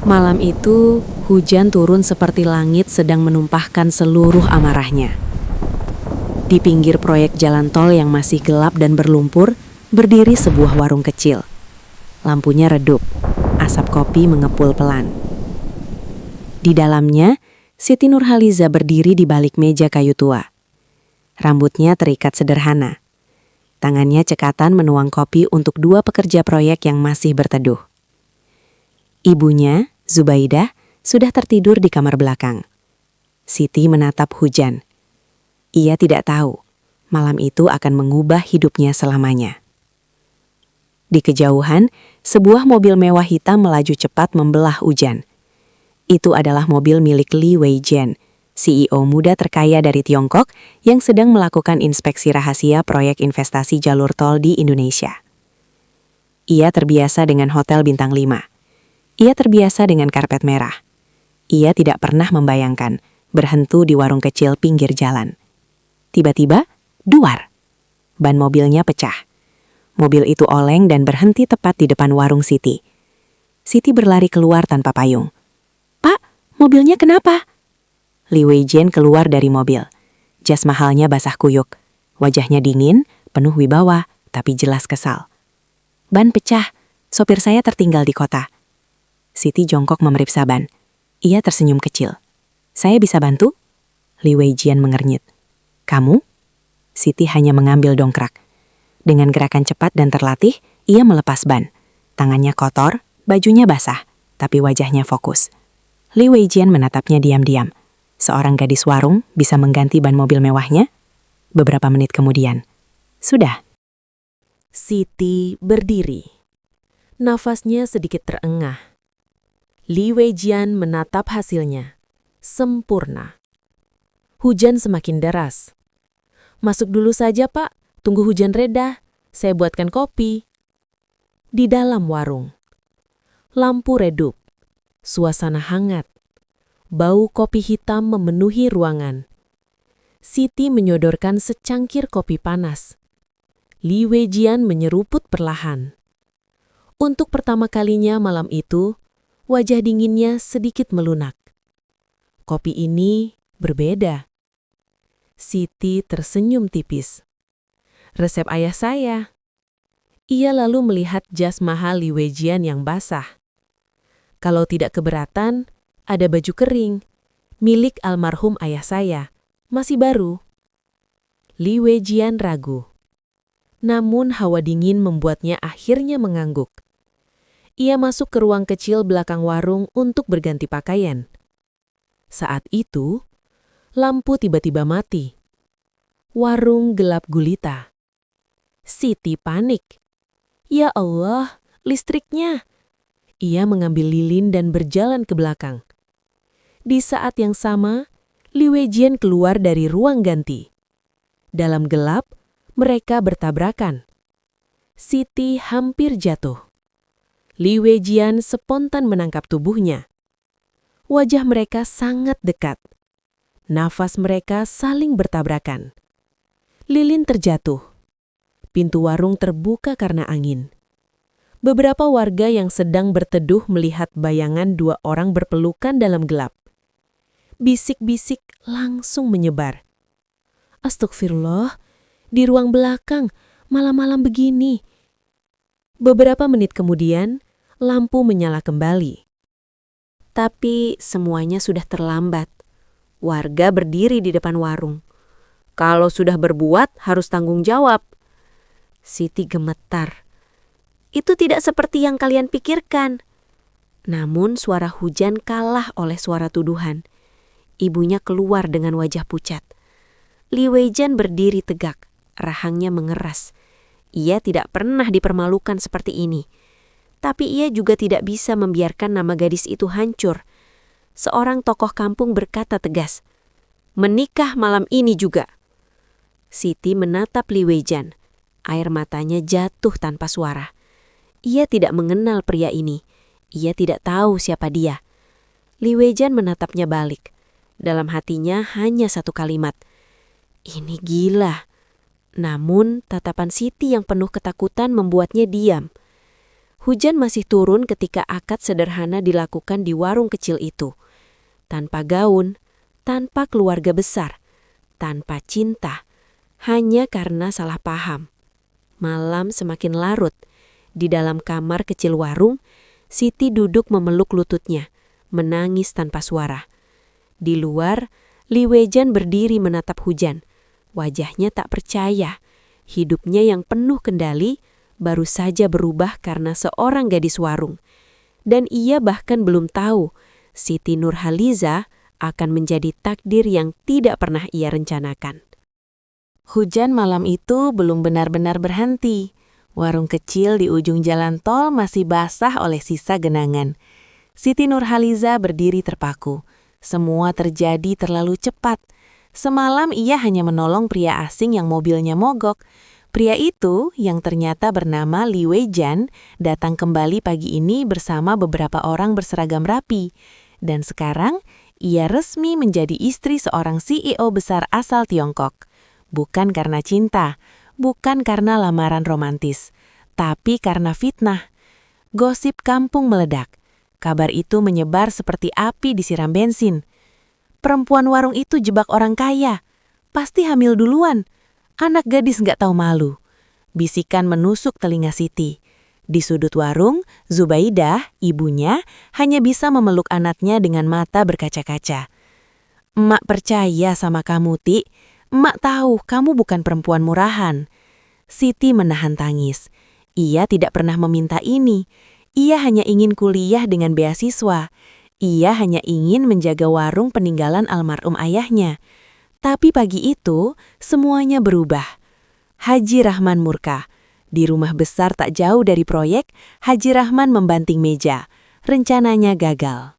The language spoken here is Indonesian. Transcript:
Malam itu, hujan turun seperti langit sedang menumpahkan seluruh amarahnya. Di pinggir proyek jalan tol yang masih gelap dan berlumpur, berdiri sebuah warung kecil. Lampunya redup, asap kopi mengepul pelan. Di dalamnya, Siti Nurhaliza berdiri di balik meja kayu tua. Rambutnya terikat sederhana. Tangannya cekatan menuang kopi untuk dua pekerja proyek yang masih berteduh. Ibunya, Zubaidah, sudah tertidur di kamar belakang. Siti menatap hujan. Ia tidak tahu, malam itu akan mengubah hidupnya selamanya. Di kejauhan, sebuah mobil mewah hitam melaju cepat membelah hujan. Itu adalah mobil milik Li Weijian, CEO muda terkaya dari Tiongkok yang sedang melakukan inspeksi rahasia proyek investasi jalur tol di Indonesia. Ia terbiasa dengan hotel bintang 5. Ia terbiasa dengan karpet merah. Ia tidak pernah membayangkan berhenti di warung kecil pinggir jalan. Tiba-tiba, duar. Ban mobilnya pecah. Mobil itu oleng dan berhenti tepat di depan warung Siti. Siti berlari keluar tanpa payung. "Pak, mobilnya kenapa?" Li Weijian keluar dari mobil. Jas mahalnya basah kuyuk. Wajahnya dingin, penuh wibawa, tapi jelas kesal. "Ban pecah. Sopir saya tertinggal di kota." Siti jongkok memeriksa ban. Ia tersenyum kecil. "Saya bisa bantu?" Li Weijian mengernyit. "Kamu?" Siti hanya mengambil dongkrak. Dengan gerakan cepat dan terlatih, ia melepas ban. Tangannya kotor, bajunya basah, tapi wajahnya fokus. Li Weijian menatapnya diam-diam. Seorang gadis warung bisa mengganti ban mobil mewahnya? Beberapa menit kemudian. Sudah. Siti berdiri. Nafasnya sedikit terengah. Li Weijian menatap hasilnya. Sempurna. Hujan semakin deras. "Masuk dulu saja, Pak. Tunggu hujan reda. Saya buatkan kopi." Di dalam warung. Lampu redup. Suasana hangat. Bau kopi hitam memenuhi ruangan. Siti menyodorkan secangkir kopi panas. Li Weijian menyeruput perlahan. Untuk pertama kalinya malam itu, wajah dinginnya sedikit melunak. Kopi ini berbeda. Siti tersenyum tipis. "Resep ayah saya." Ia lalu melihat jas mahal Li Weijian yang basah. "Kalau tidak keberatan, ada baju kering, milik almarhum ayah saya, masih baru." Li Weijian ragu. Namun hawa dingin membuatnya akhirnya mengangguk. Ia masuk ke ruang kecil belakang warung untuk berganti pakaian. Saat itu, lampu tiba-tiba mati. Warung gelap gulita. Siti panik. "Ya Allah, listriknya!" Ia mengambil lilin dan berjalan ke belakang. Di saat yang sama, Li Weijian keluar dari ruang ganti. Dalam gelap, mereka bertabrakan. Siti hampir jatuh. Li Weijian spontan menangkap tubuhnya. Wajah mereka sangat dekat. Nafas mereka saling bertabrakan. Lilin terjatuh. Pintu warung terbuka karena angin. Beberapa warga yang sedang berteduh melihat bayangan dua orang berpelukan dalam gelap. Bisik-bisik langsung menyebar. "Astagfirullah, di ruang belakang, malam-malam begini." Beberapa menit kemudian, lampu menyala kembali. Tapi semuanya sudah terlambat. Warga berdiri di depan warung. "Kalau sudah berbuat, harus tanggung jawab." Siti gemetar. "Itu tidak seperti yang kalian pikirkan." Namun suara hujan kalah oleh suara tuduhan. Ibunya keluar dengan wajah pucat. Li Weijian berdiri tegak, rahangnya mengeras. Ia tidak pernah dipermalukan seperti ini. Tapi ia juga tidak bisa membiarkan nama gadis itu hancur. Seorang tokoh kampung berkata tegas, "Menikah malam ini juga." Siti menatap Li Weijian. Air matanya jatuh tanpa suara. Ia tidak mengenal pria ini. Ia tidak tahu siapa dia. Li Weijian menatapnya balik. Dalam hatinya hanya satu kalimat, "Ini gila." Namun tatapan Siti yang penuh ketakutan membuatnya diam. Hujan masih turun ketika akad sederhana dilakukan di warung kecil itu. Tanpa gaun, tanpa keluarga besar, tanpa cinta, hanya karena salah paham. Malam semakin larut. Di dalam kamar kecil warung, Siti duduk memeluk lututnya, menangis tanpa suara. Di luar, Li Weijian berdiri menatap hujan. Wajahnya tak percaya. Hidupnya yang penuh kendali baru saja berubah karena seorang gadis warung. Dan ia bahkan belum tahu Siti Nurhaliza akan menjadi takdir yang tidak pernah ia rencanakan. Hujan malam itu belum benar-benar berhenti. Warung kecil di ujung jalan tol masih basah oleh sisa genangan. Siti Nurhaliza berdiri terpaku. Semua terjadi terlalu cepat. Semalam ia hanya menolong pria asing yang mobilnya mogok. Pria itu, yang ternyata bernama Li Weijian, datang kembali pagi ini bersama beberapa orang berseragam rapi. Dan sekarang, ia resmi menjadi istri seorang CEO besar asal Tiongkok. Bukan karena cinta, bukan karena lamaran romantis, tapi karena fitnah. Gosip kampung meledak. Kabar itu menyebar seperti api disiram bensin. Perempuan warung itu jebak orang kaya. Pasti hamil duluan. Anak gadis nggak tahu malu. Bisikan menusuk telinga Siti. Di sudut warung, Zubaidah, ibunya, hanya bisa memeluk anaknya dengan mata berkaca-kaca. "Emak percaya sama kamu, Ti. Emak tahu kamu bukan perempuan murahan." Siti menahan tangis. Ia tidak pernah meminta ini. Ia hanya ingin kuliah dengan beasiswa. Ia hanya ingin menjaga warung peninggalan almarhum ayahnya. Tapi pagi itu, semuanya berubah. Haji Rahman murka. Di rumah besar tak jauh dari proyek, Haji Rahman membanting meja. Rencananya gagal.